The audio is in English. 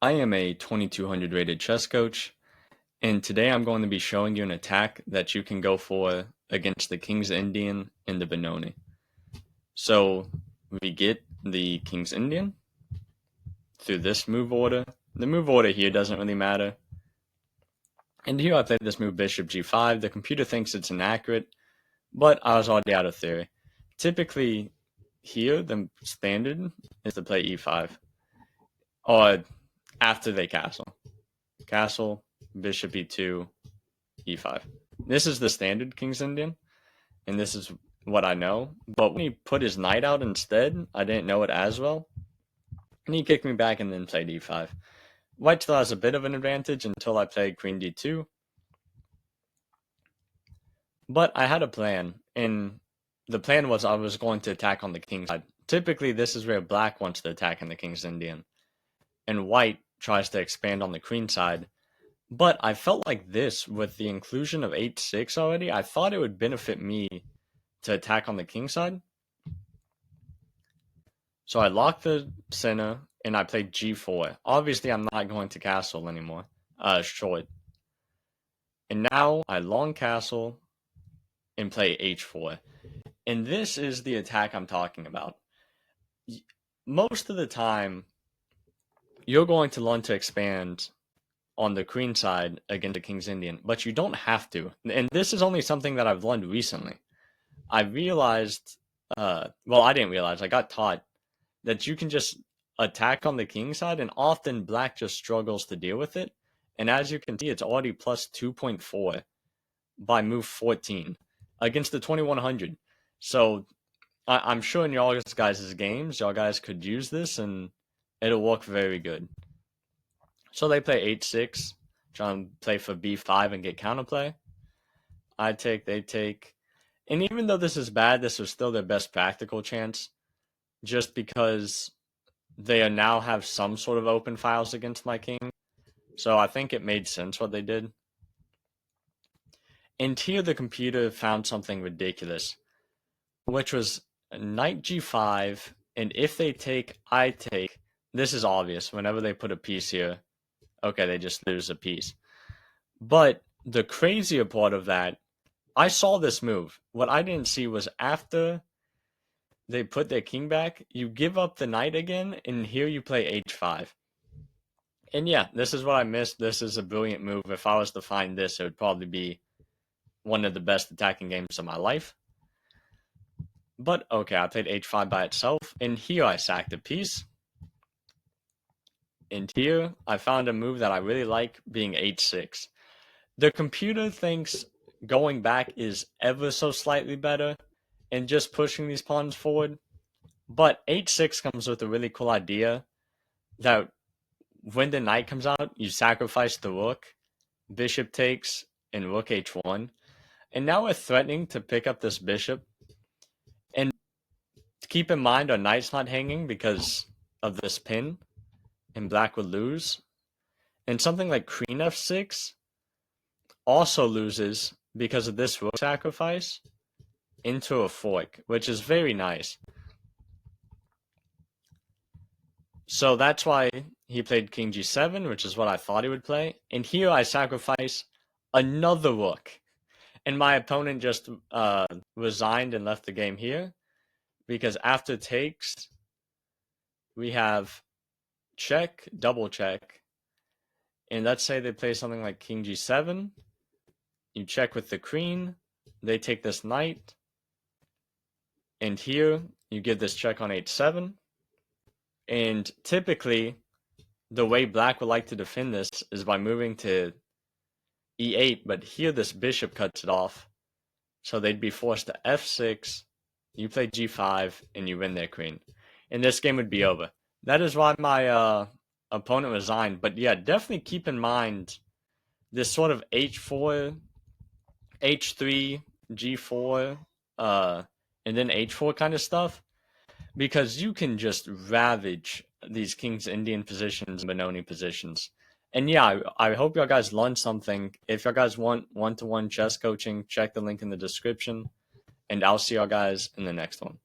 I am a 2200 rated chess coach, and today I'm going to be showing you an attack that you can go for against the King's Indian and the Benoni. So we get the King's Indian through this move order. The move order here doesn't really matter. And here I played this move Bishop G5. The computer thinks it's inaccurate, but I was already out of theory. Typically here, the standard is to play E5. Or after they castle. Castle, Bishop E2, E5. This is the standard King's Indian, and this is what I know. But when he put his knight out instead, I didn't know it as well. And he kicked me back and then played E5. White still has a bit of an advantage until I played Queen D2. But I had a plan, and the plan was I was going to attack on the King's side. Typically, this is where Black wants to attack in the King's Indian, and White tries to expand on the Queen side. But I felt like this, with the inclusion of H6 already, I thought it would benefit me to attack on the King side. So I locked the center, and I played G4. Obviously, I'm not going to castle anymore. Short. And now I long castle and play H4. And this is the attack I'm talking about. Most of the time, you're going to learn to expand on the Queen side against the King's Indian, but you don't have to. And this is only something that I've learned recently. I realized, I didn't realize, I got taught that you can just attack on the King side, and often Black just struggles to deal with it. And as you can see, it's already plus 2.4 by move 14 against the 2100. So I'm sure in y'all guys' games, y'all guys could use this, and it'll work very good. So they play H6, trying to play for B5 and get counterplay. I take, they take. And even though this is bad, this was still their best practical chance, just because they now have some sort of open files against my king. So I think it made sense what they did. And here the computer found something ridiculous, which was knight G5, and if they take, I take. This is obvious. Whenever they put a piece here, okay, they just lose a piece. But the crazier part of that, I saw this move. What I didn't see was after they put their king back, you give up the knight again, and here you play H5. And yeah, this is what I missed. This is a brilliant move. If I was to find this, it would probably be one of the best attacking games of my life. But okay, I played H5 by itself, and here I sacked a piece. And here I found a move that I really like, being H6. The computer thinks going back is ever so slightly better and just pushing these pawns forward. But H6 comes with a really cool idea that when the knight comes out, you sacrifice the rook, bishop takes, and rook H1. And now we're threatening to pick up this bishop. And keep in mind, our knight's not hanging because of this pin, and Black would lose. And something like Queen F6 also loses because of this rook sacrifice into a fork, which is very nice. So that's why he played King G7, which is what I thought he would play. And here I sacrifice another rook. And my opponent just resigned and left the game here, because after takes, we have check, double check. And let's say they play something like King G7. You check with the queen. They take this knight. And here, you give this check on H7. And typically, the way Black would like to defend this is by moving to E8. But here, this bishop cuts it off. So they'd be forced to F6. You play G5, and you win their queen. And this game would be over. That is why my opponent resigned. But yeah, definitely keep in mind this sort of H4, H3, G4, and then H4 kind of stuff, because you can just ravage these King's Indian positions and Benoni positions. And yeah, I hope y'all guys learned something. If y'all guys want one-to-one chess coaching, check the link in the description, and I'll see y'all guys in the next one.